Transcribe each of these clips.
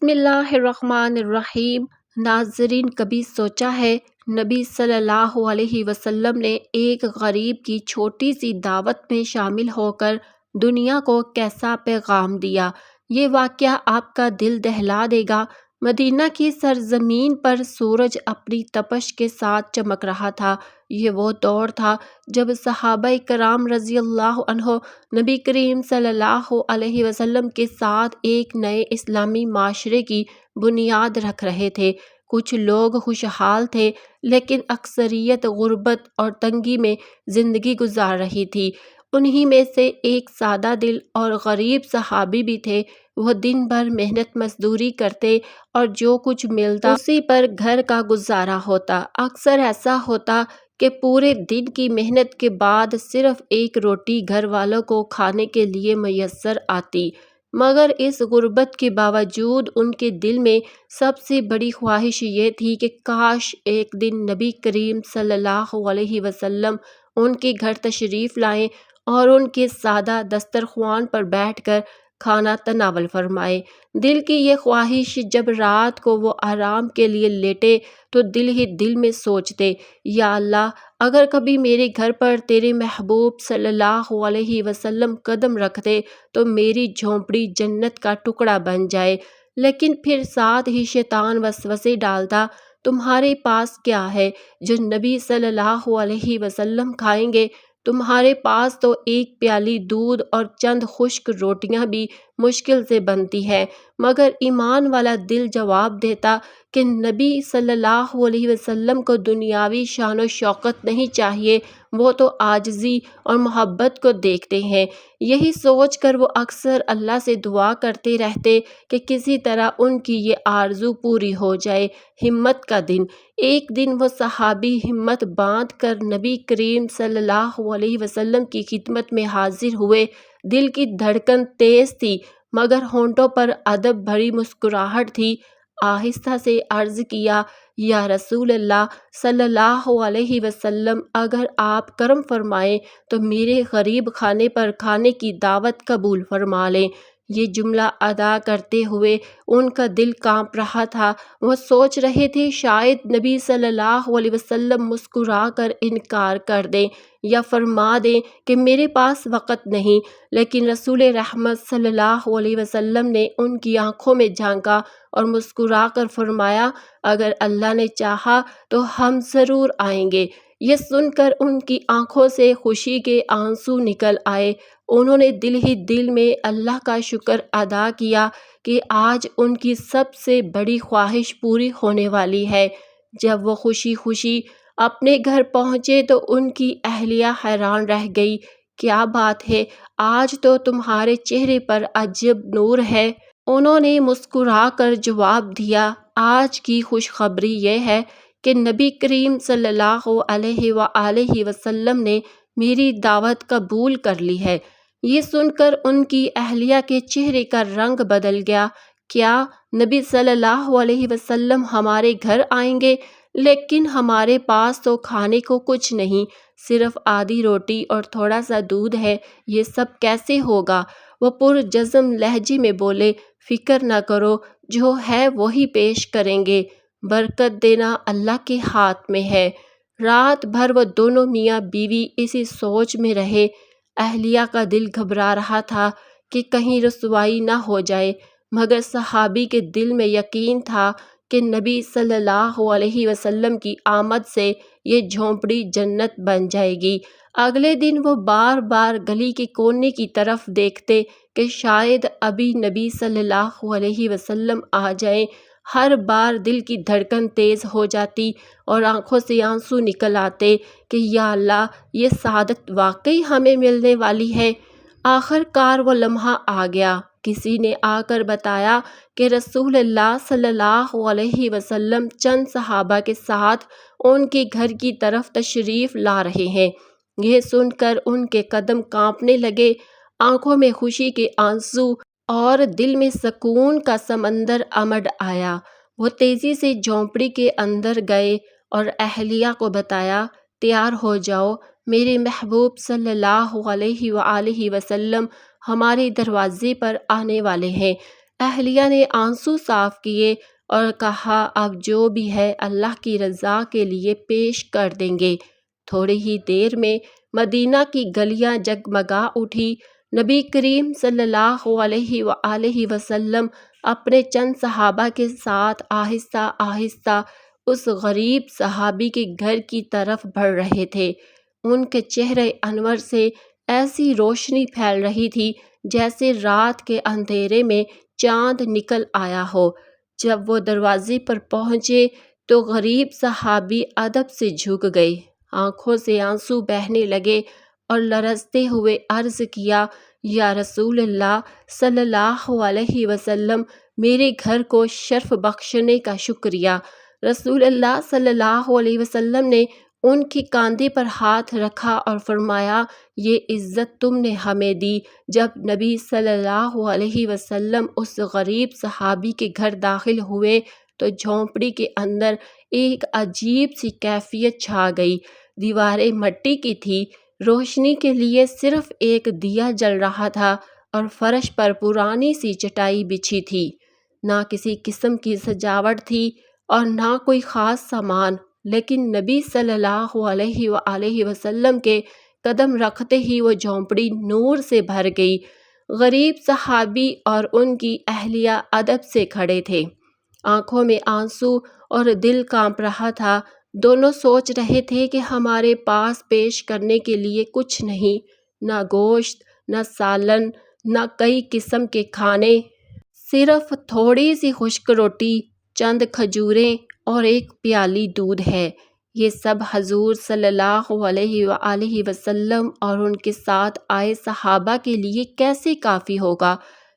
بسم اللہ الرحمن الرحیم۔ ناظرین، کبھی سوچا ہے نبی صلی اللہ علیہ وسلم نے ایک غریب کی چھوٹی سی دعوت میں شامل ہو کر دنیا کو کیسا پیغام دیا؟ یہ واقعہ آپ کا دل دہلا دے گا۔ مدینہ کی سرزمین پر سورج اپنی تپش کے ساتھ چمک رہا تھا۔ یہ وہ دور تھا جب صحابہ کرام رضی اللہ عنہ نبی کریم صلی اللہ علیہ وسلم کے ساتھ ایک نئے اسلامی معاشرے کی بنیاد رکھ رہے تھے۔ کچھ لوگ خوشحال تھے، لیکن اکثریت غربت اور تنگی میں زندگی گزار رہی تھی۔ انہی میں سے ایک سادہ دل اور غریب صحابی بھی تھے۔ وہ دن بھر محنت مزدوری کرتے اور جو کچھ ملتا اسی پر گھر کا گزارا ہوتا۔ اکثر ایسا ہوتا کہ پورے دن کی محنت کے بعد صرف ایک روٹی گھر والوں کو کھانے کے لیے میسر آتی، مگر اس غربت کے باوجود ان کے دل میں سب سے بڑی خواہش یہ تھی کہ کاش ایک دن نبی کریم صلی اللہ علیہ وسلم ان کے گھر تشریف لائیں اور ان کے سادہ دسترخوان پر بیٹھ کر کھانا تناول فرمائے۔ دل کی یہ خواہش جب رات کو وہ آرام کے لیے لیٹے تو دل ہی دل میں سوچتے، یا اللہ، اگر کبھی میرے گھر پر تیرے محبوب صلی اللہ علیہ وسلم قدم رکھتے تو میری جھونپڑی جنت کا ٹکڑا بن جائے۔ لیکن پھر ساتھ ہی شیطان وسوسے ڈالتا، تمہارے پاس کیا ہے جو نبی صلی اللہ علیہ وسلم کھائیں گے؟ تمہارے پاس تو ایک پیالی دودھ اور چند خشک روٹیاں بھی مشکل سے بنتی ہے۔ مگر ایمان والا دل جواب دیتا کہ نبی صلی اللہ علیہ وسلم کو دنیاوی شان و شوکت نہیں چاہیے، وہ تو عاجزی اور محبت کو دیکھتے ہیں۔ یہی سوچ کر وہ اکثر اللہ سے دعا کرتے رہتے کہ کسی طرح ان کی یہ آرزو پوری ہو جائے۔ ہمت کا دن۔ ایک دن وہ صحابی ہمت باندھ کر نبی کریم صلی اللہ علیہ وسلم کی خدمت میں حاضر ہوئے۔ دل کی دھڑکن تیز تھی، مگر ہونٹوں پر ادب بھری مسکراہٹ تھی۔ آہستہ سے عرض کیا، یا رسول اللہ صلی اللہ علیہ وسلم، اگر آپ کرم فرمائیں تو میرے غریب خانے پر کھانے کی دعوت قبول فرما لیں۔ یہ جملہ ادا کرتے ہوئے ان کا دل کانپ رہا تھا۔ وہ سوچ رہے تھے شاید نبی صلی اللہ علیہ وسلم مسکرا کر انکار کر دیں یا فرما دیں کہ میرے پاس وقت نہیں، لیکن رسول رحمت صلی اللہ علیہ وسلم نے ان کی آنکھوں میں جھانکا اور مسکرا کر فرمایا، اگر اللہ نے چاہا تو ہم ضرور آئیں گے۔ یہ سن کر ان کی آنکھوں سے خوشی کے آنسو نکل آئے۔ انہوں نے دل ہی دل میں اللہ کا شکر ادا کیا کہ آج ان کی سب سے بڑی خواہش پوری ہونے والی ہے۔ جب وہ خوشی خوشی اپنے گھر پہنچے تو ان کی اہلیہ حیران رہ گئی۔ کیا بات ہے، آج تو تمہارے چہرے پر عجب نور ہے۔ انہوں نے مسکرا کر جواب دیا، آج کی خوشخبری یہ ہے کہ نبی کریم صلی اللہ علیہ وآلہ وسلم نے میری دعوت قبول کر لی ہے۔ یہ سن کر ان کی اہلیہ کے چہرے کا رنگ بدل گیا۔ کیا نبی صلی اللہ علیہ وسلم ہمارے گھر آئیں گے؟ لیکن ہمارے پاس تو کھانے کو کچھ نہیں، صرف آدھی روٹی اور تھوڑا سا دودھ ہے، یہ سب کیسے ہوگا؟ وہ پرجزم لہجے میں بولے، فکر نہ کرو، جو ہے وہی پیش کریں گے، برکت دینا اللہ کے ہاتھ میں ہے۔ رات بھر وہ دونوں میاں بیوی اسی سوچ میں رہے۔ اہلیہ کا دل گھبرا رہا تھا کہ کہیں رسوائی نہ ہو جائے، مگر صحابی کے دل میں یقین تھا کہ نبی صلی اللہ علیہ وسلم کی آمد سے یہ جھونپڑی جنت بن جائے گی۔ اگلے دن وہ بار بار گلی کے کونے کی طرف دیکھتے کہ شاید ابھی نبی صلی اللہ علیہ وسلم آ جائیں۔ ہر بار دل کی دھڑکن تیز ہو جاتی اور آنکھوں سے آنسو نکل آتے کہ یا اللہ، یہ سعادت واقعی ہمیں ملنے والی ہے۔ آخر کار وہ لمحہ آ گیا۔ کسی نے آ کر بتایا کہ رسول اللہ صلی اللہ علیہ وسلم چند صحابہ کے ساتھ ان کے گھر کی طرف تشریف لا رہے ہیں۔ یہ سن کر ان کے قدم کانپنے لگے، آنکھوں میں خوشی کے آنسو اور دل میں سکون کا سمندر امڈ آیا۔ وہ تیزی سے جھونپڑی کے اندر گئے اور اہلیہ کو بتایا، تیار ہو جاؤ، میرے محبوب صلی اللہ علیہ وآلہ وسلم ہمارے دروازے پر آنے والے ہیں۔ اہلیہ نے آنسو صاف کیے اور کہا اب جو بھی ہے اللہ کی رضا کے لیے پیش کر دیں گے۔ تھوڑی ہی دیر میں مدینہ کی گلیاں جگمگا اٹھی۔ نبی کریم صلی اللہ علیہ وآلہ وسلم اپنے چند صحابہ کے ساتھ آہستہ آہستہ اس غریب صحابی کے گھر کی طرف بڑھ رہے تھے۔ ان کے چہرے انور سے ایسی روشنی پھیل رہی تھی جیسے رات کے اندھیرے میں چاند نکل آیا ہو۔ جب وہ دروازے پر پہنچے تو غریب صحابی ادب سے جھک گئے، آنکھوں سے آنسو بہنے لگے اور لرزتے ہوئے عرض کیا، یا رسول اللہ صلی اللہ علیہ وسلم، میرے گھر کو شرف بخشنے کا شکریہ۔ رسول اللہ صلی اللہ علیہ وسلم نے ان کی کاندھے پر ہاتھ رکھا اور فرمایا، یہ عزت تم نے ہمیں دی۔ جب نبی صلی اللہ علیہ وسلم اس غریب صحابی کے گھر داخل ہوئے تو جھونپڑی کے اندر ایک عجیب سی کیفیت چھا گئی۔ دیواریں مٹی کی تھی، روشنی کے لیے صرف ایک دیا جل رہا تھا اور فرش پر پرانی سی چٹائی بچھی تھی۔ نہ کسی قسم کی سجاوٹ تھی اور نہ کوئی خاص سامان، لیکن نبی صلی اللہ علیہ وآلہ وسلم کے قدم رکھتے ہی وہ جھونپڑی نور سے بھر گئی۔ غریب صحابی اور ان کی اہلیہ ادب سے کھڑے تھے، آنکھوں میں آنسو اور دل کانپ رہا تھا۔ دونوں سوچ رہے تھے کہ ہمارے پاس پیش کرنے کے لیے کچھ نہیں، نہ گوشت، نہ سالن، نہ کئی قسم کے کھانے، صرف تھوڑی سی خشک روٹی، چند کھجوریں اور ایک پیالی دودھ ہے۔ یہ سب حضور صلی اللہ علیہ وآلہ وسلم اور ان کے ساتھ آئے صحابہ کے لیے کیسے کافی ہوگا؟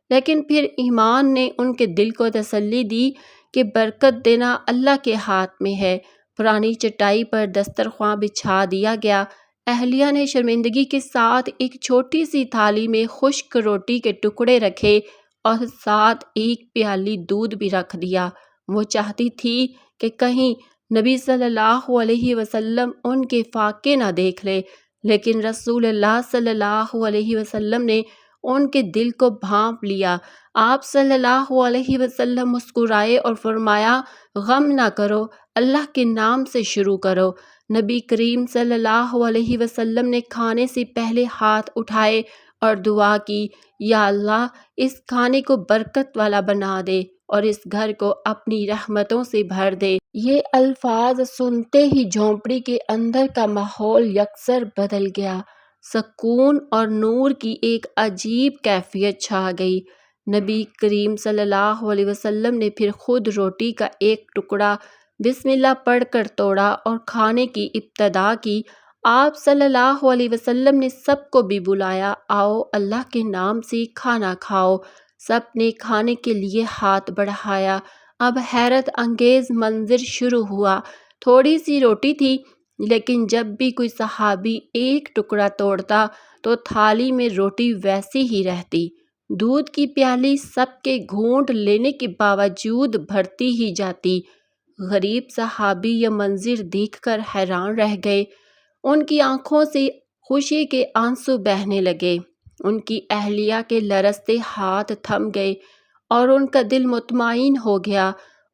لیکن پھر ایمان نے ان کے دل کو تسلی دی کہ برکت دینا اللہ کے ہاتھ میں ہے۔ پرانی چٹائی پر دسترخواں بچھا دیا گیا۔ اہلیہ نے شرمندگی کے ساتھ ایک چھوٹی سی تھالی میں خشک روٹی کے ٹکڑے رکھے اور ساتھ ایک پیالی دودھ بھی رکھ دیا۔ وہ چاہتی تھی کہ کہیں نبی صلی اللہ علیہ وسلم ان کے فاقے نہ دیکھ لے، لیکن رسول اللہ صلی اللہ علیہ وسلم نے ان کے دل کو بھانپ لیا۔ آپ صلی اللہ علیہ وسلم مسکرائے اور فرمایا، غم نہ کرو، اللہ کے نام سے شروع کرو۔ نبی کریم صلی اللہ علیہ وسلم نے کھانے سے پہلے ہاتھ اٹھائے اور دعا کی، یا اللہ اس کھانے کو برکت والا بنا دے اور اس گھر کو اپنی رحمتوں سے بھر دے۔ یہ الفاظ سنتے ہی جھونپڑی کے اندر کا ماحول یکسر بدل گیا، سکون اور نور کی ایک عجیب کیفیت چھا گئی۔ نبی کریم صلی اللہ علیہ وسلم نے پھر خود روٹی کا ایک ٹکڑا بسم اللہ پڑھ کر توڑا اور کھانے کی ابتدا کی۔ آپ صلی اللہ علیہ وسلم نے سب کو بھی بلایا، آؤ اللہ کے نام سے کھانا کھاؤ۔ سب نے کھانے کے لیے ہاتھ بڑھایا۔ اب حیرت انگیز منظر شروع ہوا۔ تھوڑی سی روٹی تھی، لیکن جب بھی کوئی صحابی ایک ٹکڑا توڑتا تو تھالی میں روٹی ویسی ہی رہتی۔ دودھ کی پیالی سب کے گھونٹ لینے کے باوجود بھرتی ہی جاتی۔ غریب صحابی یہ منظر دیکھ کر حیران رہ گئے۔ ان کی آنکھوں سے خوشی کے آنسو بہنے لگے، ان کی اہلیہ کے لرزتے ہاتھ تھم گئے اور ان کا دل مطمئن ہو گیا،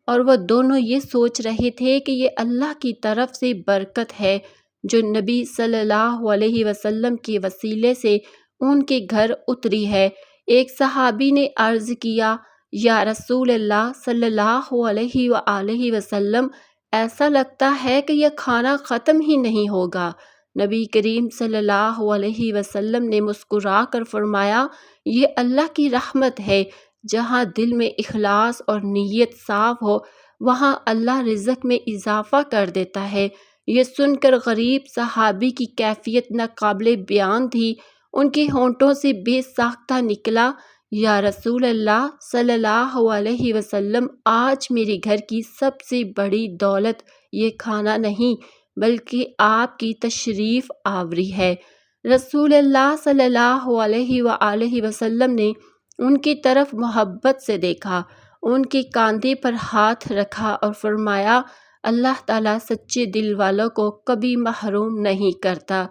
اور وہ دونوں یہ سوچ رہے تھے کہ یہ اللہ کی طرف سے برکت ہے جو نبی صلی اللہ علیہ وسلم کے وسیلے سے ان کے گھر اتری ہے۔ ایک صحابی نے عرض کیا، یا رسول اللہ صلی اللہ علیہ وآلہ وسلم، ایسا لگتا ہے کہ یہ کھانا ختم ہی نہیں ہوگا۔ نبی کریم صلی اللہ علیہ وسلم نے مسکرا کر فرمایا، یہ اللہ کی رحمت ہے، جہاں دل میں اخلاص اور نیت صاف ہو وہاں اللہ رزق میں اضافہ کر دیتا ہے۔ یہ سن کر غریب صحابی کی کیفیت ناقابل بیان تھی۔ ان کے ہونٹوں سے بے ساختہ نکلا، یا رسول اللہ صلی اللہ علیہ وسلم، آج میرے گھر کی سب سے بڑی دولت یہ کھانا نہیں بلکہ آپ کی تشریف آوری ہے۔ رسول اللہ صلی اللہ علیہ وآلہ وسلم نے ان کی طرف محبت سے دیکھا، ان کے کاندھے پر ہاتھ رکھا اور فرمایا، اللہ تعالیٰ سچے دل والوں کو کبھی محروم نہیں کرتا۔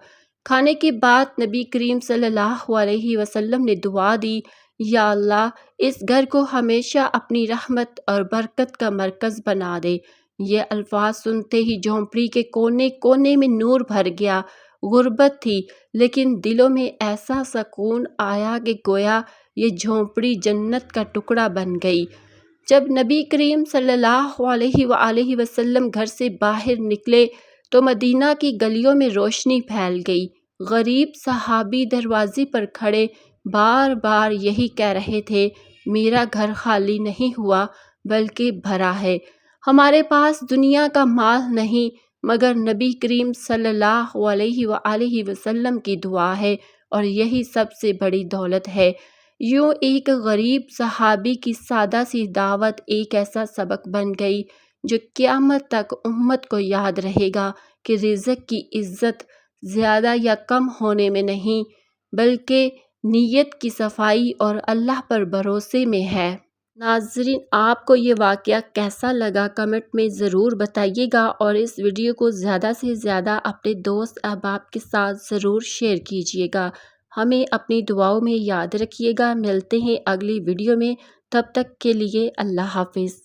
کھانے کے بعد نبی کریم صلی اللہ علیہ وسلم نے دعا دی، یا اللہ اس گھر کو ہمیشہ اپنی رحمت اور برکت کا مرکز بنا دے۔ یہ الفاظ سنتے ہی جھونپڑی کے کونے کونے میں نور بھر گیا۔ غربت تھی لیکن دلوں میں ایسا سکون آیا کہ گویا یہ جھونپڑی جنت کا ٹکڑا بن گئی۔ جب نبی کریم صلی اللہ علیہ وآلہ وسلم گھر سے باہر نکلے تو مدینہ کی گلیوں میں روشنی پھیل گئی۔ غریب صحابی دروازے پر کھڑے بار بار یہی کہہ رہے تھے، میرا گھر خالی نہیں ہوا بلکہ بھرا ہے۔ ہمارے پاس دنیا کا مال نہیں مگر نبی کریم صلی اللہ علیہ وآلہ وسلم کی دعا ہے اور یہی سب سے بڑی دولت ہے۔ یوں ایک غریب صحابی کی سادہ سی دعوت ایک ایسا سبق بن گئی جو قیامت تک امت کو یاد رہے گا کہ رزق کی عزت زیادہ یا کم ہونے میں نہیں بلکہ نیت کی صفائی اور اللہ پر بھروسے میں ہے۔ ناظرین، آپ کو یہ واقعہ کیسا لگا کمنٹ میں ضرور بتائیے گا اور اس ویڈیو کو زیادہ سے زیادہ اپنے دوست احباب کے ساتھ ضرور شیئر کیجیے گا۔ ہمیں اپنی دعاؤں میں یاد رکھیے گا۔ ملتے ہیں اگلی ویڈیو میں، تب تک کے لیے اللہ حافظ۔